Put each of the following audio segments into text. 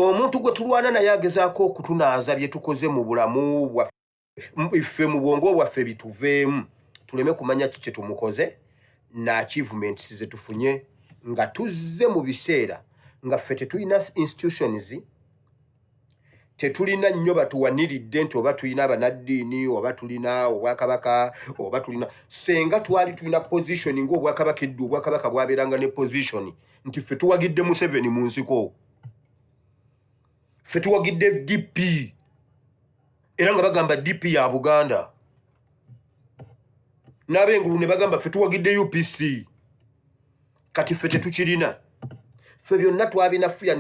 omuntu gwe tulwana naye agezaako okutunaaza bye tukoze mu bulamu bwaffe iffe mu bwongo bwaffe bituveemu tuleme kumanya kiki tumukoze na achievements ze tufunye nga tuzze mu biseera nga ffe tetulina institutions tetulina nnyo batuwaniridde nti oba tulina abanaddiini oba tulina obwakabaka oba tulina senga twali tulina position ng'obwakabaka eddu obwakabaka bwabeeranga ne position nti ffe tuwagidde Museveni mu nsiko ffe tuwagidde DP era nga bagamba DP ya Buganda n'abengulu ne bagamba ffe tuwagidde UPC kati ffe tetukirina ffe byonna twabinafuya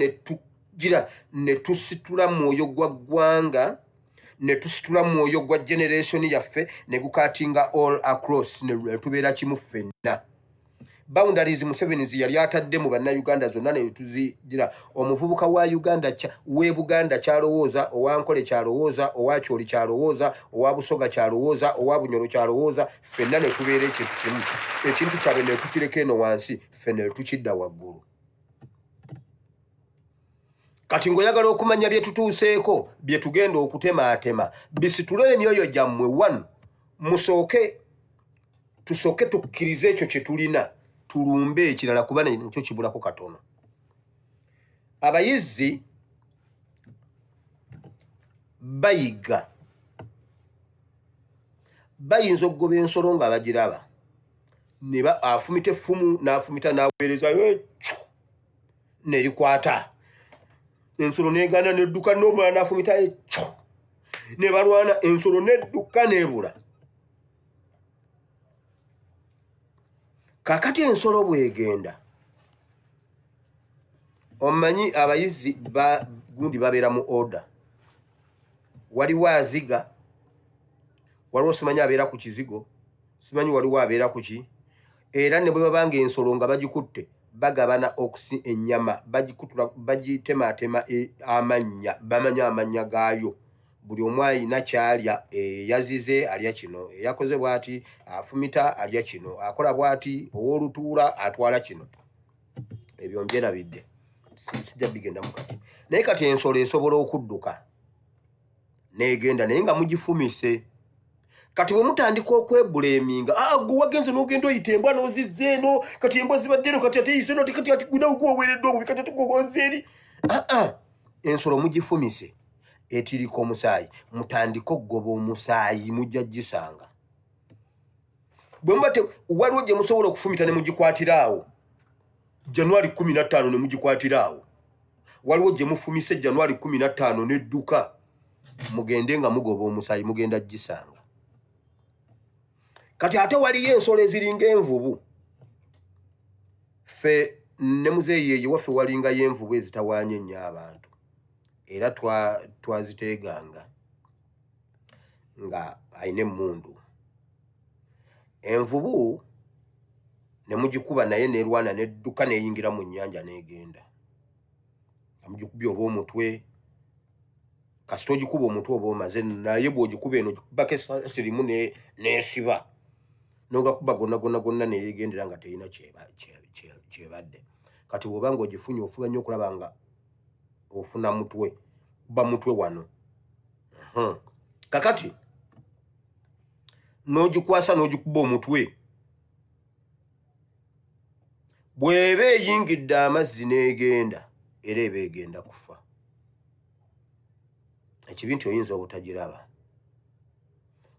ne tusitula mwoyo gwa ggwanga ne tusitula mwoyo gwa generation yaffe ne gukatinga all across ne tubeera kimu ffenna boundaries Museveni yali atadde mu bannayuganda zonna ne tuzigira omuvubuka wa Uganda we Buganda kyalowooza owankole kyalowooza owakyoli kyalowooza owa Busoga kyalowooza owa Bunyoro kyalowooza ffenna ne tubeera ekintu kimu ekintu kyabe ne tukireka eno wansi ffenna ne tukidda waggulu kati ngoyagala okumanya bye tutuuseeko bye tugenda okutemaatema bisitule emyoyo gyammwe one tusooke tukkirize ekyo kye tulina tulumbe ekirala kuba nekyo kibulako katono abayizi bayiga bayinza okugoba ensolo nga bagiraba neba afumita effumu n'afumita n'aweereza nerikwata ensolo negana nedduka n'omulala n'afumita ekyo ne balwana ensolo nedduka n'ebula kakati ensolo bwegenda omanyi abayizi gundi babeera mu order waliwo aziga waliwo simanyi abeera ku kizigo simanyi waliwo abeera ku ki era ne bwe babanga ensolo nga bagikutte bagabana okusi ennyama bagitemaatema amanya bamanya amanya gaayo buli omu ayina kyalya yazize alya kino yakoze bw'ati afumita alya kino akola bw'ati ow'olutuula atwala kino ebyo mbyerabidde sijja bigenda mukati naye kati ensolo esobola okudduka n'egenda naye nga mugifumise kati bwe mutandika okwebuleeminga gwe wagenze n'ogenda oyita embwa n'ozizza eno kati embwa zibadde eno kati ate yise eno kati gwinawo gwoweeredde obubi kati ate gwowoze eri ensolo mugifumise etiriko omusaayi mutandika okugoba omusaayi mujja gisanga bwe mubate waliwo gye musobola okufumita ne mugikwatira awo January 15 ne mugikwatira awo waliwo gye mufumise January 15 nedduka mugende nga mugoba omusaayi mugenda gisanga kati ate waliyo ensolo eziringa envubu ffe ne muzeeyi eyo waffe walingayo envubu ezitawaanye ennyo abantu era twaziteeganga nga ayina emmundu envubu ne mugikuba naye nerwana nedduka neyingira mu nnyanja n'egenda nga mugikubye oba omutwe kasita ogikuba omutwe oba omaze naye bw'ogikuba eno gikubako esirimu n'esiba n'ogakuba gonna neyegendera nga terina kyebadde kati bw'oba nga ogifunye ofuba nnyo okulaba nga ofuna mutwe kuba mutwe wano kakati n'ogikwasa n'ogikuba omutwe bw'eba eyingidde amazzi n'egenda era eba egenda kufa ekibi nti oyinza obutagiraba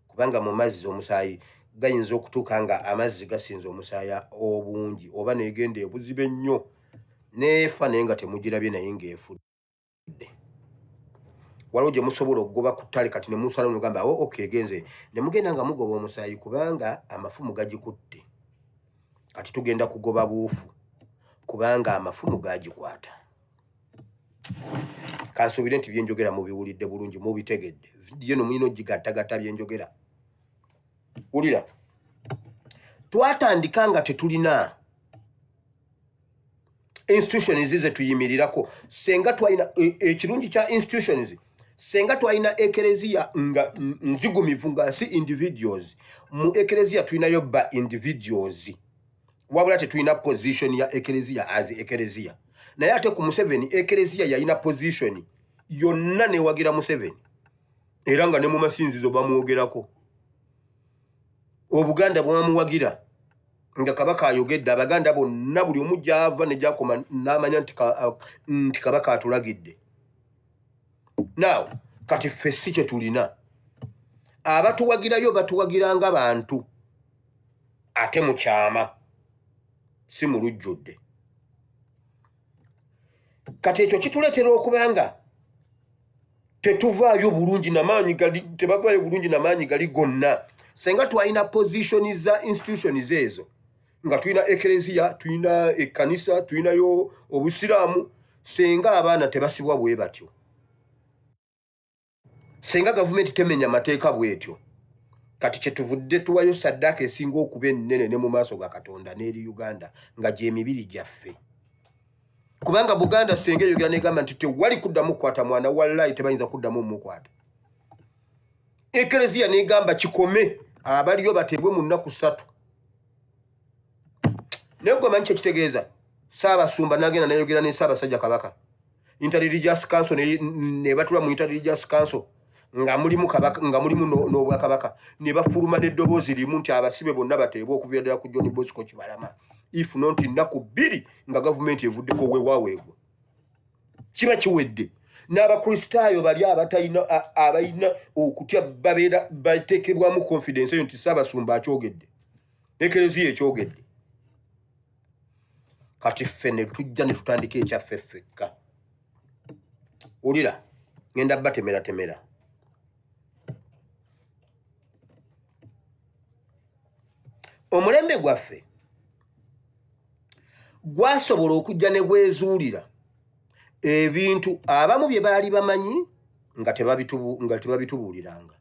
kubanga mu mazzi omusaayi gayinza okutuuka nga amazzi gasinza omusaayi obungi oba n'egenda ebuzibe nnyo neefa naye nga temugirabye naye ng'efudde waliwo gye musobola okugoba ku ttale kati ne musala nogamba egenze ne mugenda nga mugoba omusaayi kubanga amafumu gagikutte kati tugenda kugoba buufu kubanga amafumu gagikwata kansuubire nti byenjogera mubiwulidde bulungi mubitegedde vidiyo no mulina ogigattagatta byenjogera wulira twatandika nga tetulina institutions ze tuyimirirako senga twalina ekirungi kya institutions senga twalina ekereziya nga nzigumivu nga si individuals mu ekereziya tulinayo ba individuals wabula tetulina position ya ekereziya as ekereziya naye ate ku Museveni ekereziya yalina position yonna newagira Museveni era nga ne mu masinzizo bamwogerako. Obuganda bwamuwagira nga Kabaka ayogedde, Abaganda bonna buli omu gyava ne gyakoma n'amanya nti Kabaka atulagidde. Now kati ffe si kye tulina, abatuwagirayo batuwagira nga bantu ate mu kyama si mu lujjudde. Kati ekyo kituleetera okubanga tetuvaayo bulungi n'amaanyi gali, tebavaayo bulungi n'amaanyi gali gonna. Senga twalina position za institutions ezo, nga tulina ekereziya, tulina ekkanisa, tulinayo obusiraamu, senga abaana tebasibwa bwe batyo, senga gavumenti temenya mateeka bwetyo, kati kyetuvudde tuwayo saddaaka esinga okuba ennene ne mu maaso ga Katonda n'eri Uganda nga gy'emibiri gyaffe. Kubanga Buganda senga eyogera negamba nti tewali kuddamu kukwata mwana, wallahi tebayinza kuddamu mukwata. Ekereziya negamba kikome, abaliyo bateebwe mu nnaku 3. Naye gwe manyi kyekitegeeza, Ssaabasumba n'agenda n'ayogera ne Ssaabasajja Kabaka, Interreligious Council ne batula mu Interreligious Council nga mulimu Kabaka, nga mulimu n'Obwakabaka, ne bafuluma n'eddoboozi limu nti abasibe bonna bateebwe okuviira ddala ku John Bosco Kibalama, if not nnaku 2 nga gavumenti evuddeko weewaweegwa. Kiba kiwedde. N'Abakristaayo bali abalina okutya babeera bateekebwamu confidence eyo nti Ssaabasumba akyogedde, ekereziya ekyogedde. Kati ffe ne tujja ne tutandika ekyaffe ffekka. Ulira, ngenda batemera. Omulembe gwaffe gwasobola okujja ne gwezuulira ebintu abamu bye baali bamanyi nga tebabitubuuliranga,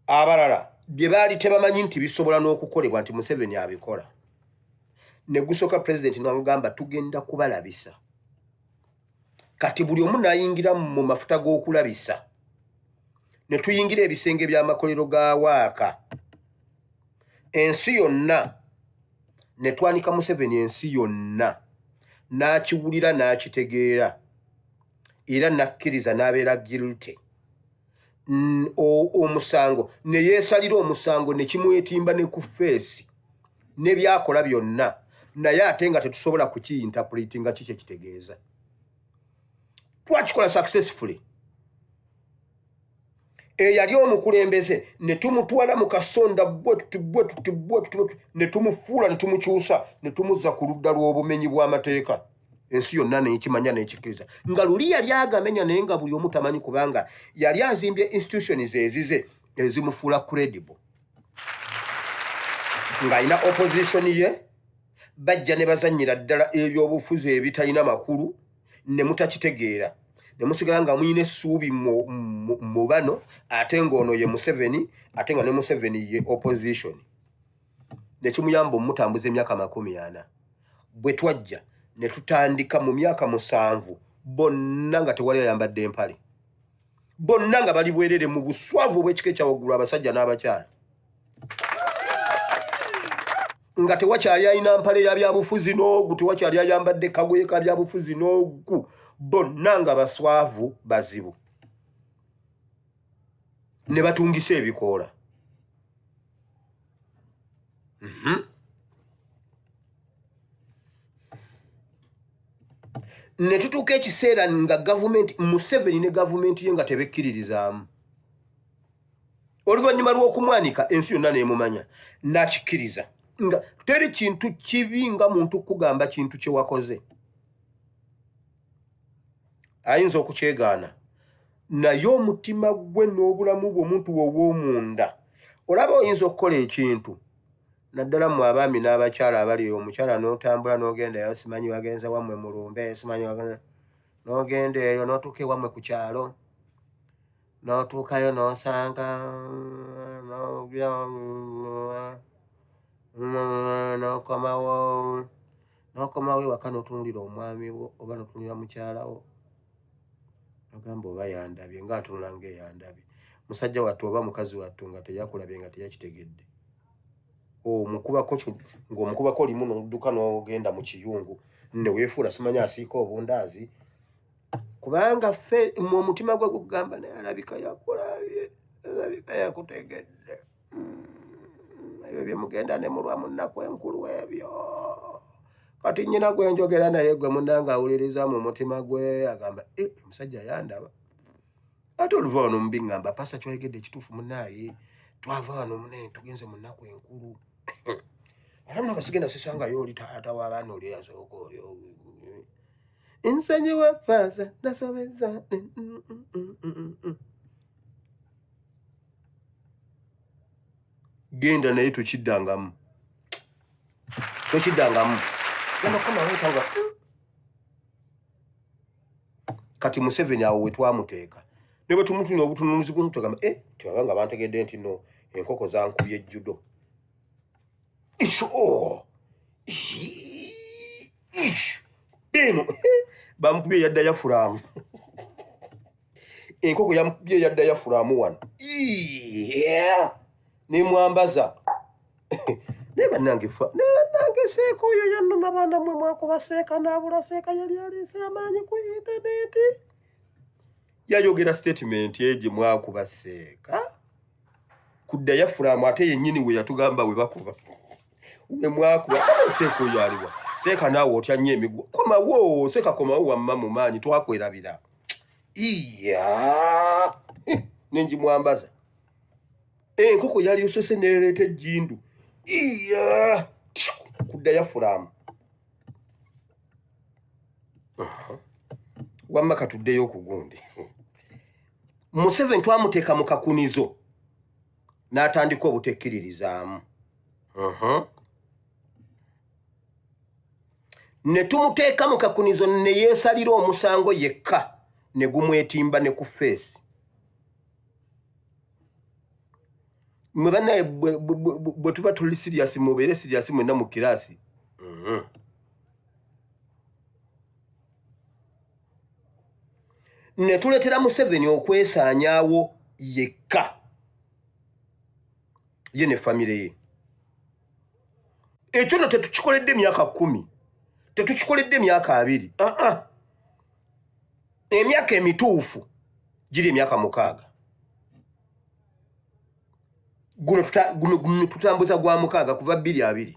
abalala bye baali tebamanyi nti bisobola n'okukolebwa nti Museveni abikola. Ne gusooka Pulezidenti n'amugamba tugenda kubalabisa. Kati buli omu n'ayingira mu mafuta g'okulabisa, ne tuyingira ebisenge by'amakolero ga Waaka. Ensi yonna ne twanika Museveni, ensi yonna n'akiwulira n'akitegeera era n'akkiriza n'abeera guilty. Omusango ne yeesalira omusango ne kimwetimba ne ku feesi ne byakola byonna, naye ate nga tetusobola kukiyinterpreti nga kiki ekitegeeza. Twakikola successfully. Eyali omukulembeze ne tumutwala mu kasonda bwetuti ne tumufuula ne tumukyusa ne tumuzza ku ludda lw'obumenyi bw'amateeka. Ensi yonna nekimanya nekikiriza nga luli yali agamenya, naye nga buli omu tamanyi kubanga yali azimbye institutions ezize ezimufuula credible. Ng'alina opposition ye, bajja ne bazannyira ddala ebyobufuzi ebitalina makulu ne mutakitegeera. Ne musigala nga muyina essuubi mu bano, ate ng'ono ye Museveni, ate nga ne Museveni ye opposition. Ne kimuyamba omutambuza emyaka 40. Bwe twajja ne tutandika mu myaka 7 bonna nga tewali ayambadde empale, bonna nga bali bwerere mu buswavu bw'ekika ekyawaggulu, abasajja n'abakyala, nga tewakyali alina mpale ya byabufuzi n'ogu, tewakyali ayambadde kagoye ka byabufuzi n'ogu, bonna nga baswavu bazibu, ne batungisa ebikoola. Ne tutuuka ekiseera nga gavumenti Museveni ne gavumenti ye nga tebekkiririzaamu. Oluvannyuma lw'okumwanika ensi yonna neemumanya, n'akikkiriza nga teri kintu kibi nga muntu kugamba kintu kye wakoze. Ayinza okukyegaana, naye omutima gwe n'obulamu bw'omuntu ow'omunda olaba oyinza okukola ekintu. Naddala mu abaami n'abakyala abali, omukyala n'otambula n'ogenda eyo, simanyi wagenza wammwe mu lumbe, simanyi n'ogenda eyo n'otuuka ewammwe ku kyalo, n'otuukayo n'osanga n'okomawo ewaka n'otunuulira omwami wo oba n'otunuulira mukyala wo, ogamba oba yandabye, ng'atunula ng'eyandabye. Musajja wattu oba mukazi wattu nga teyakulabye nga teyakitegedde. omukubako ng'omukubako limu n'odduka n'ogenda mu kiyungu ne weefuula simanya asiika obundaazi kubanga ffe mu mutima gwe gugamba naye alabika yakulabye alabika yakutegedde ebyo bye mugenda ne mulwa munnaku enkulu ebyo kati nnyina gwe njogera naye gwe munnanga awuliriza mu mutima gwe agamba omusajja yandaba ate oluva wano mubi ngamba pasa kyayogedde ekituufu munnaaye twava wano munene tugenze munnaku enkulu ate munaka sigenda sisangayo oli taata w'abaana oli eyasooka olyo nsonyiwa pasa nasobeza genda naye tokiddangamu genda kunaweetanga kati Museveni awo we twamuteeka ne bwe tumutunya obutunuuzi bw'omutugamba tebaba nga bantegedde nti no enkoko zankubye ejjudo eno bamukubye yadda yafulaamu enkoko yamukubye yadda yafulaamu wano nemwambaza naye bannange seeka oyo yannuma baana mmwe mwakuba seeka n'abula seeka yali aleese amaanyi ku intaneti yayogera statement gye mwakuba seeka kudda yafulaamu ate yennyini we yatugamba we bakuba we mwakuba seeka oyo aliwa seeka naawe otya nnyo emigwa komawo seeka komawo wamma mu maanyi twakwerabira nenjimwambaza enkoko yali osose nereeta ejjindu kudda yafulaamu wamma katuddeyo okugundi Museveni twamuteeka mu kakunizo n'atandika obutekkiririzaamu ne tumuteeka mu kakunizo ne yeesalira omusango yekka ne gumwetimba ne ku feesi mwe bannaye bwe tuba tuli siriyasi mubeere siriyasi mwenna mu kiraasi ne tuleetera Museveni okwesaanyaawo yekka ye ne famire ye ekyo no tetukikoledde emyaka 10 tetukikoledde emyaka 2 emyaka emituufu giri emyaka 6 guno tutambuza gwa 6 kuva 2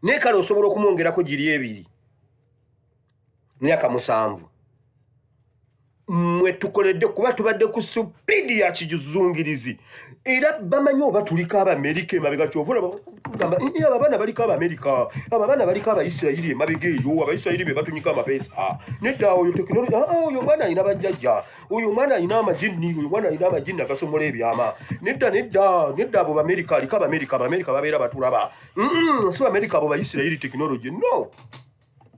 naye kale osobola okumwongerako giri 2 myaka 7 mwe tukoledde kuba tubadde ku supiidi ya kijuzungirizi era bamanyi oba tuliko Abamerika emabega kyovula gamba abaana baliko Abamerika abaana baliko Abaisirayiri emabega eyo Abaisirayiri be batunyika amapeesa nedda oyo tekinologi oyo mwana alina bajjajja oyo mwana alina amajini oyo mwana alina amajini agasomola ebyama nedda abo Bamerika aliko Abamerika babeera batulaba si Bamerika abo Baisirayiri tekinologi no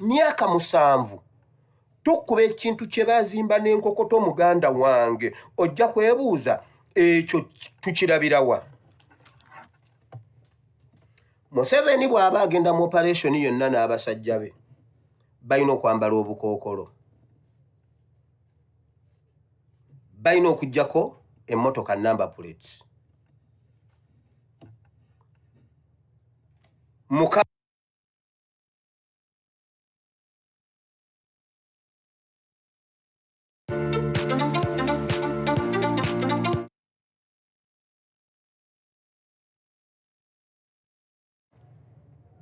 myaka 7 tukuba ekintu kye bazimba n'enkokoto muganda wange ojja kwebuuza ekyo tukirabirawa Museveni bw'aba agenda mu operation yonna n'abasajja be balina okwambala obukookolo balina okuggyako emmotoka number plates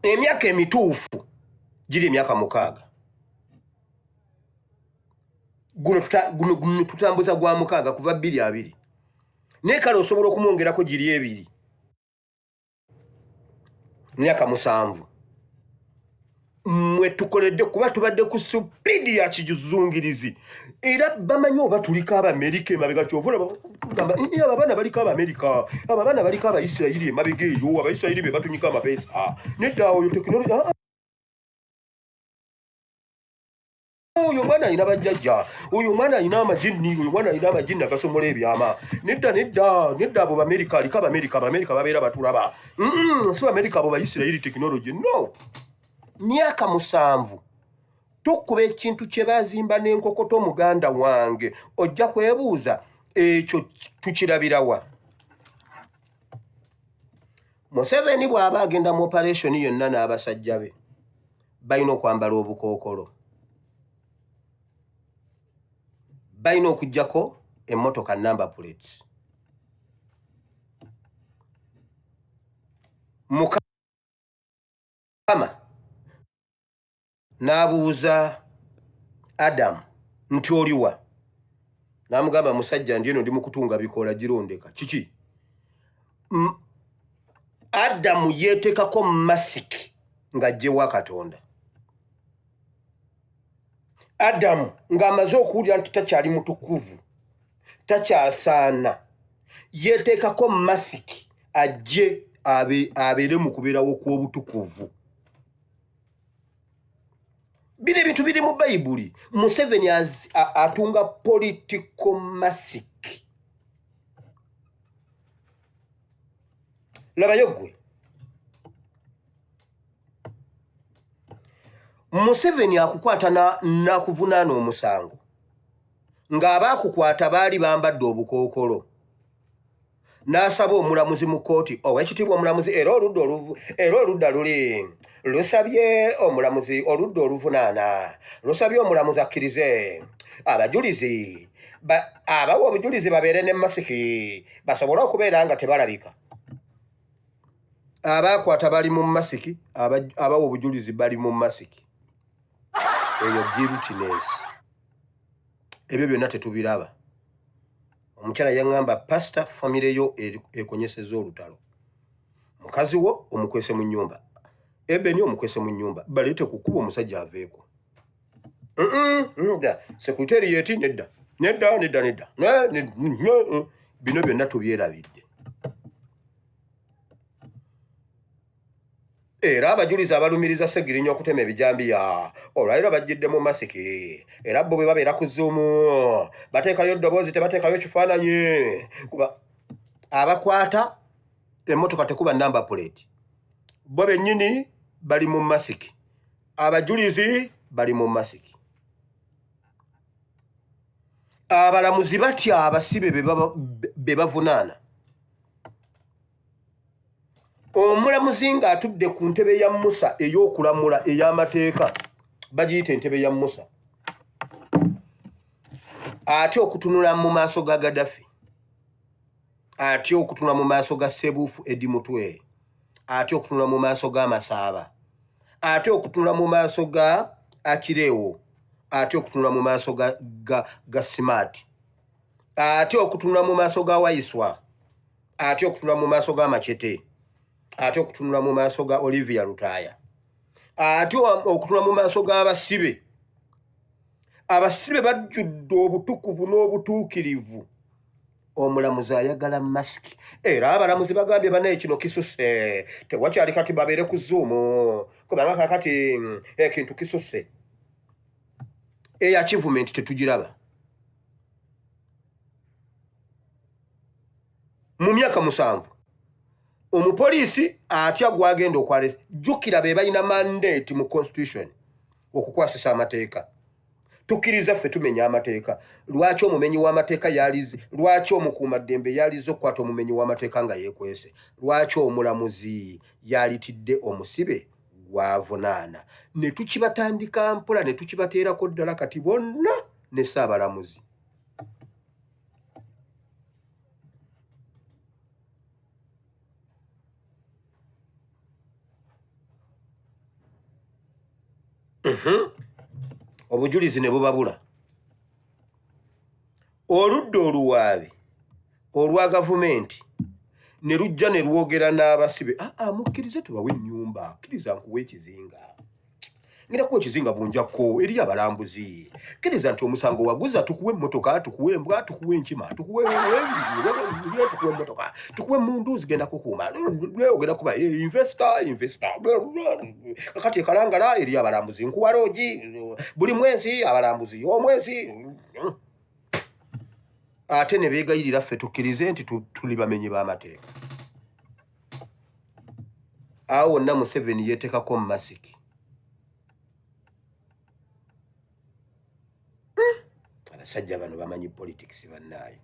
emyaka emituufu giri emyaka 6 guno tutambuza gwa 6 kuva 2 naye kale osobola okumwongerako giri 2 myaka 7 mwe tukoledde kuba tubadde ku supiidi ya kijuzungirizi era bamanyi oba tuliko Abamerika emabega kyovula gamba abaana baliko Abamerika abaana baliko Abaisirayiri emabega eyo Abaisirayiri be batunyika amapeesa nedda oyo tekinologi oyo mwana alina bajjajja oyo mwana alina amajini oyo mwana alina amajini agasomola ebyama nedda abo Bamerika aliko Abamerika babeera batulaba si Bamerika abo Baisirayiri tekinologi no myaka 7 tukuba ekintu kye bazimba n'enkokoto muganda wange ojja kwebuuza ekyo tukirabirawa Museveni bw'aba agenda mu operation yonna n'abasajja be balina okwambala obukookolo, balina okuggyako emmotoka number plates. Mukama n'abuuza Adam nti oliwa? N'amugamba musajja ndi eno ndi mu kutunga bikoola girondeka. Kiki? Adamu yeetekako masiki ng'aggyewa Katonda. Adamu ng'amaze okuwulira nti takyali mutukuvu, takyasaana, yeetekako masiki ajje abeere mu kubeerawo kw'obutukuvu. Bino ebintu biri mu Bayibuli. Museveni atunga political masiki. Labayo ggwe. Museveni akukwata n'akuvunaana omusango ng'abaakukwata baali bambadde obukookolo, n'asaba omulamuzi mu kkooti, Oweekitiibwa omulamuzi era oludda luli lusabye omulamuzi oludda oluvunaana lusabye omulamuzi akkirize abajulizi abawa obujulizi babeere ne masiki basobole okubeera nga tebalabika. Abaakwata bali mu masiki, abawa obujulizi bali mu masiki. Eyo guiltiness. Ebyo byonna tetubiraba. Omukyala yaŋŋamba pastor famire yo ekonyeseza olutalo. Mukazi wo omukwese mu nnyumba. Ebeni omukwese mu nnyumba. Baleete ku kkubo omusajja aveeko. Sekretariat nedda. Bino byonna tubyerabidde. Era abajulizi abalumiriza Ssegirinya okutema ebijambiya olwaliro bajjidde mu masiki, era bo bwe babeera ku Zoom bateekayo eddoboozi tebateekayo kifaananyi. Kuba abakwata emmotoka tekuba number plate, bo bennyini bali mu masiki, abajulizi bali mu masiki. Abalamuzi batya abasibe be bavunaana. Omulamuzi ng'atudde ku ntebe ya Musa ey'okulamula ey'amateeka, bagiyita entebe ya Musa, ate okutunula mu maaso ga Gaddafi, ate okutunula mu maaso ga Ssebuufu Eddi Mutwe, ate okutunula mu maaso ga Masaaba, ate okutunula mu maaso ga Akireewo, ate okutunula mu maaso ga Simaati, ate okutunula mu maaso ga Waiswa, ate okutunula mu maaso ga Machete, ate okutunula mu maaso ga Olivia Lutaaya, ate okutunula mu maaso g'abasibe. Abasibe bajjudde obutukuvu n'obutuukirivu. Omulamuzi ayagala masiki. Era abalamuzi bagambye banaye kino kisusse. Tewakyali kati babeere ku Zoom. Kubanga kakati ekintu kisusse. Achievement tetugiraba. Mu myaka 7 omupoliisi atya gwagenda okwale, jjukira be balina mandate mu constitution okukwasisa amateeka. Tukkiriza ffe tumenya amateeka. Lwaki omumenyi w'amateeka yalize, lwaki omukuumaddembe yalize okukwata omumenyi w'amateeka nga yeekwese? Lwaki omulamuzi yalitidde omusibe gwavunaana? Ne tukibatandika mpola ne tukibateerako ddala kati bonna ne Ssaabalamuzi. Obujulizi ne bubabula. Oludda oluwaabi olwa gavumenti ne lujja ne lwogera n'abasibe, mukkirize tubawe ennyumba, kkiriza nkuwa ekizinga. Ngenda kuwa ekizinga bunjakko eri abalambuzi. Kkiriza nti omusango waguza, tukuwe emmotoka, tukuwe embwa, tukuwe enkima, tukuwe emmotoka, tukuwe emmundu zigenda kukuuma. Ogenda kuba investor. Kakati ekalangala eri abalambuzi. Nkuwa loogi buli mwezi, abalambuzi omwezi. Ate ne beegayirira ffe tukkirize nti tuli bamenyi b'amateeka. Awo wonna Museveni yeetekako mu masiki. Abasajja bano bamanyi politics bannaayo.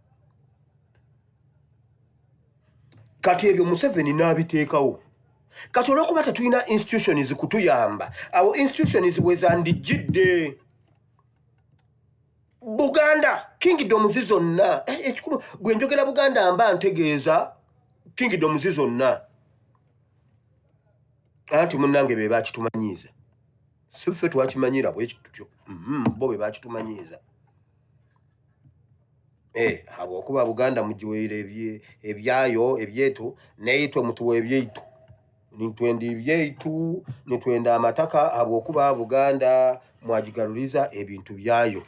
Kati ebyo Museveni n'abiteekawo. kati olwokuba tetulina institutions kutuyamba awo institutions bwezandijjidde Buganda kingdom zizonna ekikulu bwe njogera Buganda mba ntegeeza kingdom zizonna anti munnange be bakitumanyiiza si ffe twakimanyira bwe kitutyo bo be bakitumanyiiza habwokuba Buganda mugiweera ebyayo ebyetu neitwe mutuwa ebyeitu nitwenda ebyeitu nitwenda amataka habwokuba Buganda mwagigaluliza ebintu byayo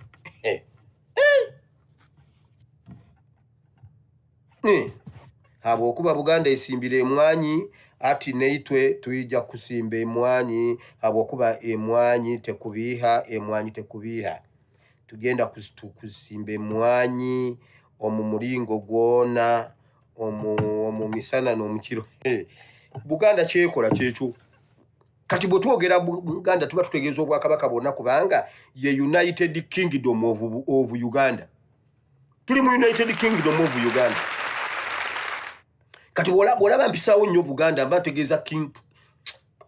habwokuba Buganda esimbira emwanyi ati neitwe tuyija kusimba emwanyi habwokuba emwanyi tekubiiha tugenda kusimba emwanyi omumulingo gwona omumisana n'omukiro Buganda kyekola kyekyo kati bwe twogera Buganda tuba tutegeeza obwakabaka bwonna kubanga ye United Kingdom of Uganda tuli mu United Kingdom of Uganda kati bw'olaba mpisaawo nnyo Buganda mba ntegeeza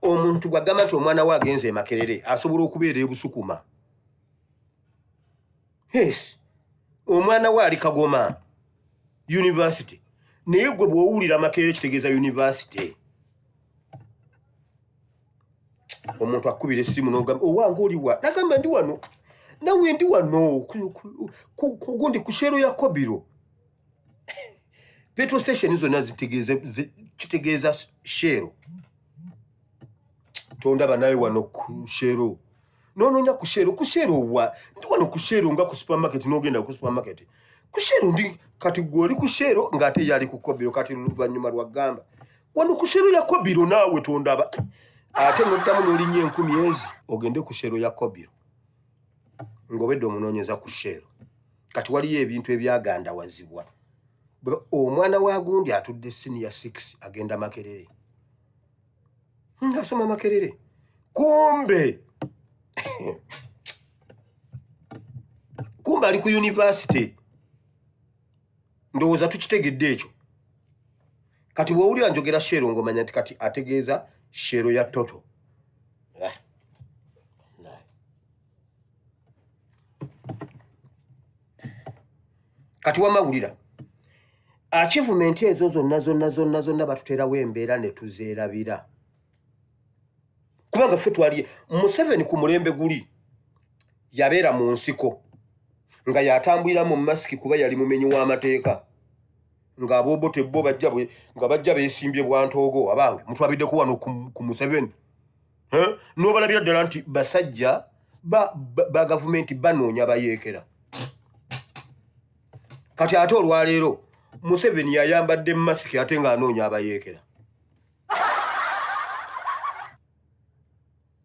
omuntu bw'agamba nti omwana we agenze e Makerere asobola okubeera e Busukuma yes omwana we ali Kagoma University naye gwe bw'owulira Makerere kitegeeza University omuntu akubira essimu n'ogamba owange oli wa nagamba ndi wano nawe ndi wano kugundi ku Shero ya Kobiro petrol station zonna kitegeeza Shero tondaba nawe wano ku Shero nononya ku Shero wa ndi wano ku Shero nga ku supermarket n'ogenda ku supermarket ku Shero ndi kati gwoli ku Shero ng'ate yali ku Kobiro kati luvannyuma lwagamba wano ku Shero ya Kobiro naawe tondaba ate noddamu n'olinnyo 10 ezi ogende ku Shero ya Kobiro ng'obedde omunoonyeza ku Shero kati waliyo ebintu ebyagandawazibwa omwana wa gundi atudde senior 6 agenda Makerere asoma Makerere kumbe ali ku University ndowooza tukitegedde ekyo kati bw'owulira njogera Shero ng'omanya nti kati ategeeza Shero ya Toto kati wamawulira achievement ezo zonna batuterawo embeera ne tuzeerabira kubanga ffe twali Museveni ku mulembe guli yabeera mu nsiko nga yatambulira mu masiki kuba yali mumenyi w'amateeka ng'aboobo tebbo nga bajja beesimbye bwantoogo abange mutwabiddeko wano ku Museveni n'obalabira ddala nti basajja ba gavumenti banoonya bayeekera kati ate olwaleero Museveni yayambadde masiki ate ng'anoonya abayeekera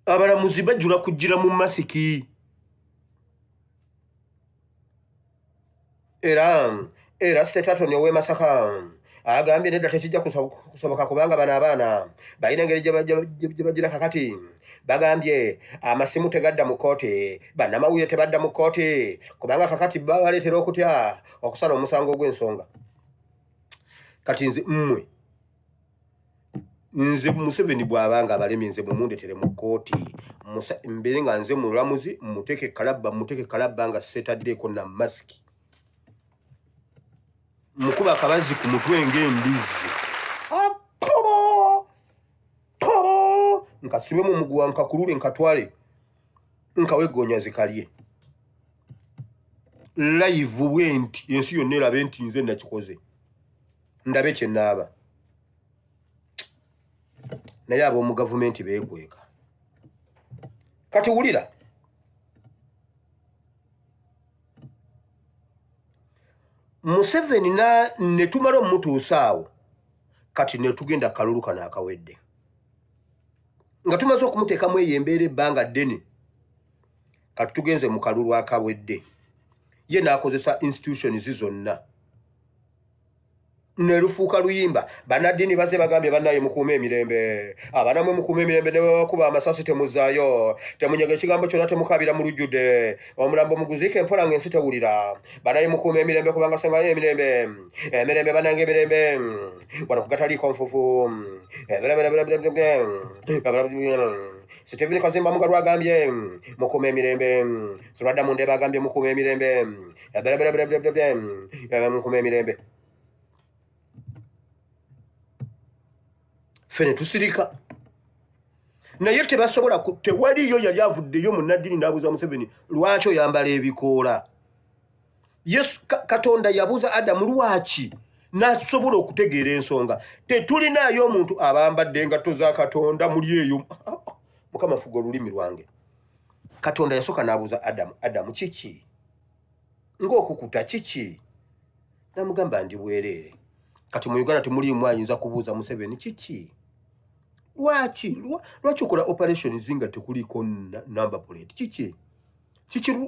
abalamuzi bajjula kujjira mu masiki era State Attorney ow'e Masaka agambye nedda tekijja kusoboka kubanga bano abaana balina engeri gye bagira kakati bagambye amasimu tegadda mu kooti bannamawulire tebadda mu kooti kubanga kakati babaleetera okutya okusala omusango gw'ensonga kati nze Museveni bw'abanga abalemye nze mumundetere mu kooti mbere nga nze mulamuzi muteke kalabba nga setaddeeko na masiki mukuba akabazi ku mutwe ng'embizi nkasibemu omuguwa nkakulule nkatwale nkawegonya zikalye live bwenti ensi yonna erabe nti nze nakikoze ndabe kye naaba naye ab'omu gavumenti beegweka kati wulira Museveni ne tumala omutuusa awo kati ne tugenda kalulu kano akawedde nga tumaze okumuteekamu eyo embeera ebbanga ddene kati tugenze mu kalulu akawedde ye n'akozesa institutions zonna ne lufuuka luyimba. Bannaddiini baze bagambye bannaye mukuume emirembe. Abanamwe mukuume emirembe ne bakuba amasasi temuzaayo. Temunyega ekigambo kyonna temukabira mu lujjudde. Omulambo muguziike mpola ng'ensi tewulira. Bannaye mukuume emirembe kubanga sengayo emirembe. Emirembe bannange emirembe. Wano ku gataliiko nfufu. Stephen Kazimba Mugalu agambye mukuume emirembe. Sirwadda Mundeba agambye mukuume emirembe. Mukuume emirembe. Fene tusirika naye tebasobola tewaliyo yali avuddeyo munnaddiini n'abuuza Museveni lwaki oyambala ebikoola. Yesu Katonda yabuuza Adamu lwaki n'asobola okutegeera ensonga. Tetulinayo omuntu abambadde engatto za Katonda muli eyo. Mukama fuga olulimi lwange. Katonda yasooka n'abuuza Adamu kiki ng'okukuta kiki? N'amugamba ndi bwereere. Kati mu Uganda temuliimu ayinza kubuuza Museveni kiki? Lwaki okola operation zinga tekuliko number plate kiki?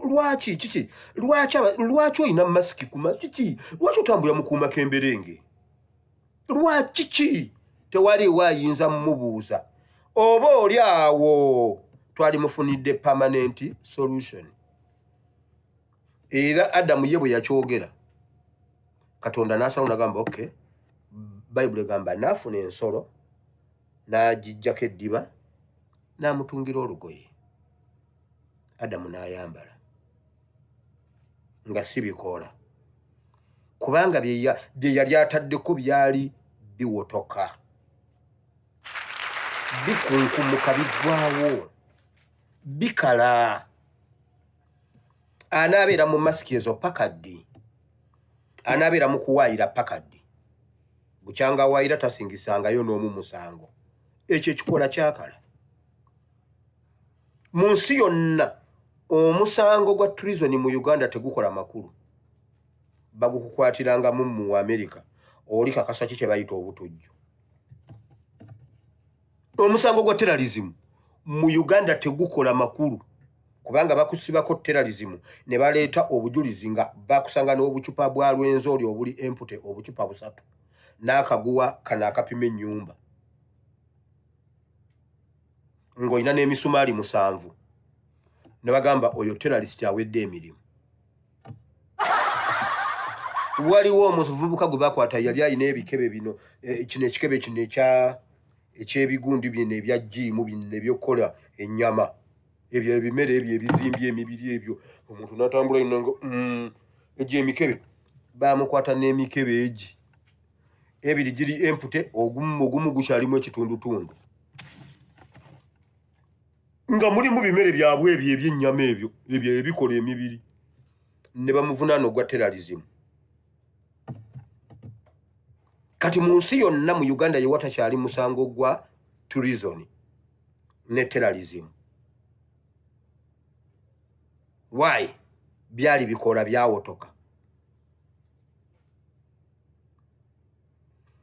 Lwaki kiki? Lwaki oyina masiki kuma kiki? Lwaki otambula mu kuuma k'emberenge? Lwaki kiki? Tewali waayinza mmubuuza. Oba oli awo twali mufunidde permanent solution. Era Adamu ye bwe yakyogera Katonda n'asalawo n'agamba okay, Bayibuli egamba n'afuna ensolo n'agijjako eddiba n'amutungira olugoye. Adamu n'ayambala nga si bikoola kubanga bye yali ataddeko byali biwotoka bikunkumuka biggwaawo bikala. Anaabeera mu masiki ezo pakaddi, anaabeera mu kuwaayira pakaddi. Bukyanga awaayira tasingisangayo n'omu musango. Ekyo ekikola kyakala. Mu nsi yonna omusango gwa treason mu Uganda tegukola makulu. Bagukukwatiranga mu America oli kakasa ki kye bayita obutujju. Omusango gwa terrorism mu Uganda tegukola makulu kubanga bakusibako terrorism ne baleeta obujulizi nga bakusanga n'obucupa bwa lwenzoli obuli empute obucupa busatu n'akaguwa kana akapima ennyumba ng'olina n'emisumaali 7 ne bagamba oyo terrorist awedde emirimu. Waliwo omuvubuka gwe bakwata yali ayina ebikebe bino kino ekikebe kino ekyebigundi bino ebya jimu bino ebyokukola ennyama ebyo ebimere ebyo ebizimbye emibiri ebyo omuntu n'atambula ngo egyo emikebe bamukwata n'emikebe egi ebiri giri empute ogumu gukyalimu ekitundutundu nga mulimu bimere byabwe ebyo ebyennyama ebyo ebikola emibiri ne bamuvunaana ogwa terrorism. Kati mu nsi yonna mu Uganda ye watakyali musango gwa treason ne terrorism. Why? Byali bikola byawotoka.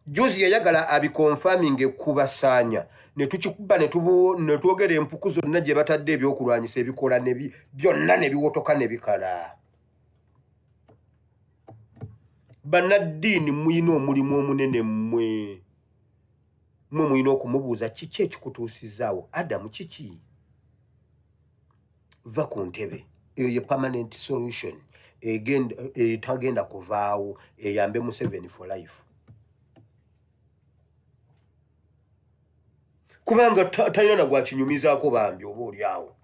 Juzi yayagala abikonfirming kubasaanya ne tukikuba ne twogera empuku zonna gye batadde ebyokulwanyisa ebikola byonna ne biwotoka ne bikala. Bannaddiini muyina omulimu omunene mmwe muyina okumubuuza kiki ekikutuusizaawo. Adamu kiki? Va ku ntebe. Eyo ye permanent solution etagenda kuvaawo eyambe Museveni for life. Kubanga talina na gwakinyumizaako bambi oba oli awo.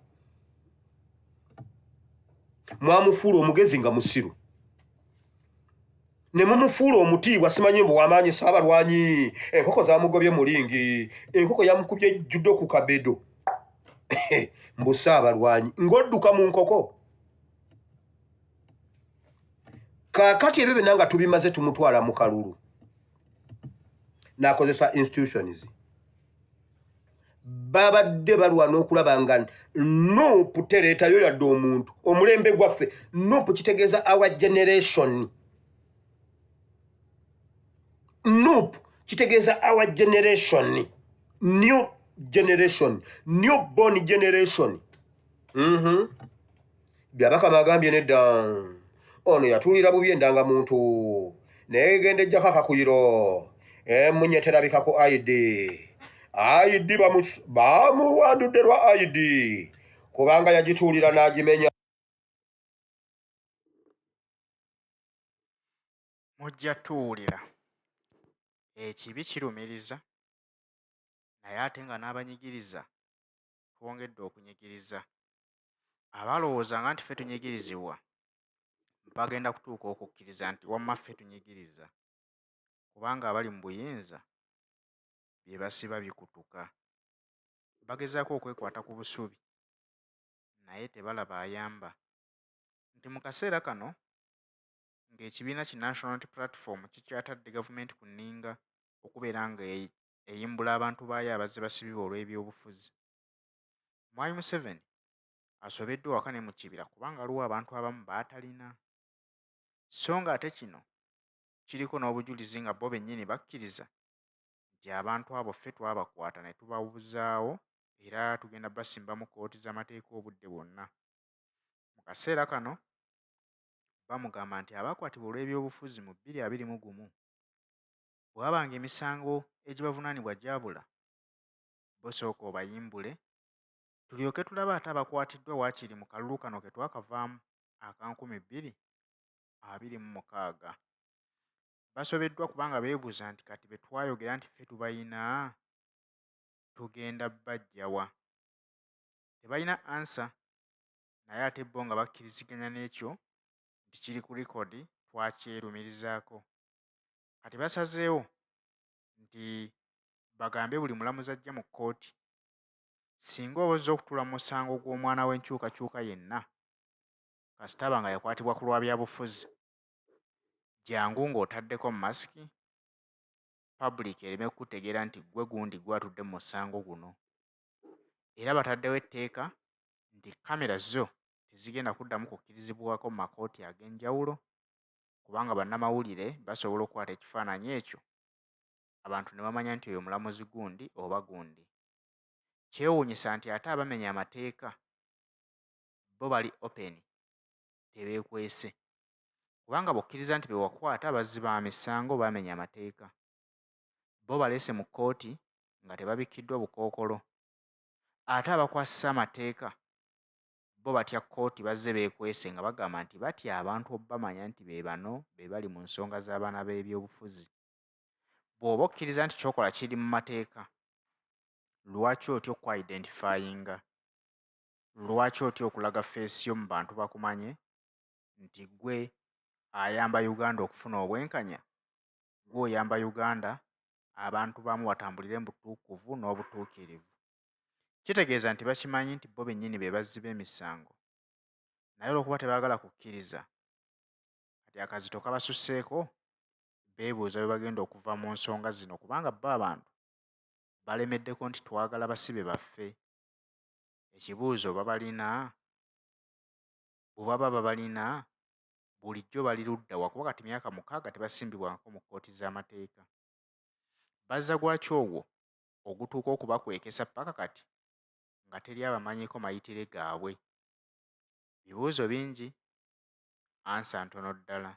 Mwamufuula omugezi nga musiru. Ne mumufuula omutiibwa simanyi mbu wamaanyi Ssaabalwanyi. Enkoko zamugobye mulingi. Enkoko yamukubye jjudo ku kabedo. Mbu Ssaabalwanyi ng'odduka mu nkoko. Kaakati ebyo byonna nga tubimaze tumutwala mu kalulu. N'akozesa institutions. Babadde balwana okulaba nga Nuupu tereetayo yadde omuntu. Omulembe gwaffe Nuupu kitegeeza our generation. Nuupu kitegeeza our generation. New generation. Newborn generation. Byabaka magambye nedda ono yatulira bubi endanga muntu naye genda ejjako akakuyiro emunye terabika ku ID bamuwandudde lwa ID kubanga yagituulira n'agimenya. Mujja tuwulira ekibi kirumiriza naye ate nga n'abanyigiriza twongedde okunyigiriza. Abalowoozanga nti ffe tunyigirizibwa bagenda kutuuka okukkiriza nti wamma ffe tunyigiriza, kubanga abali mu buyinza bye basiba bikutuka. Bagezaako okwekwata ku busubi naye tebalaba ayamba. Nti mu kaseera kano ng'ekibiina ki National Unity Platform kikyatadde gavumenti ku nninga okubeera nga eyimbula abantu baayo abazze basibibwa olw'ebyobufuzi. Mwai Museveni asobeddwa waka ne mu kibira kubanga waliwo abantu abamu baatalina. So nga ate kino kiriko n'obujulizi nga bo bennyini bakkiriza nti abantu abo ffe twabakwata ne tubabuzaawo era tugenda basimba mu kkooti z'amateeka obudde bwonna. Mu kaseera kano bamugamba nti abaakwatibwa olw'ebyobufuzi mu 2021 bw'abanga emisango egibavunaanibwa gyabula, bo sooka obayimbule tulyoke tulabe ate abakwatiddwa waakiri mu kalulu kano ke twakavaamu aka 2026. Basobeddwa kubanga beebuuza nti kati be twayogera nti ffe tubayina tugenda bajjawa. Tebalina ansa naye ate bo nga bakkiriziganya n'ekyo nti kiri ku likodi twakyerumirizaako. Kati basazeewo nti bagambe buli mulamuzi ajja mu kkooti singa obozza okutuula mu musango gw'omwana w'enkyukakyuka yenna kasita aba nga yakwatibwa ku lwa byabufuzi, jangu ng'otaddeko masiki, public ereme kutegeera nti gwe gundi gwatudde mu musango guno. Era bataddewo etteeka nti kamera zo tezigenda kuddamu kukkirizibwako mu makooti ag'enjawulo kubanga bannamawulire basobola okukwata ekifaananyi ekyo abantu ne bamanya nti oyo mulamuzi gundi oba gundi. Kyewuunyisa nti ate abamenya amateeka bo bali open, tebeekwese kubanga bw'okkiriza nti bewakwata abazzi ba misango baamenya amateeka, bo baleese mu kkooti nga tebabikkiddwa bukookolo. Ate abakwasisa amateeka bo batya kkooti bazze beekwese nga bagamba nti batya abantu obbamanya nti be bano be bali mu nsonga z'abaana b'ebyobufuzi. Bw'oba okkiriza nti ky'okola kiri mu mateeka, lwaki otya okwa-identifyinga? Lwaki otya okulaga feesi yo mu bantu bakumanye nti gwe ayamba Uganda okufuna obwenkanya? Gwe oyamba Uganda abantu baamu batambulire mu butuukuvu n'obutuukirivu. Kitegeeza nti bakimanyi nti bo bennyini be bazzi b'emisango, naye olw'okuba tebaagala kukkiriza kati akazito kabasusseeko, beebuuza bwe bagenda okuva mu nsonga zino kubanga bo abantu balemeddeko nti twagala basibe baffe. Ekibuuzo babalina? Bwe baba babalina bulijjo bali ludda wa? Kuba kati myaka 6 tebasimbibwako mu kkooti z'amateeka. Bazza gwaki ogwo ogutuuka okubakwekesa paka kati nga teri abamanyiiko mayitire gaabwe? Bibuuzo bingi, ansa ntono ddala.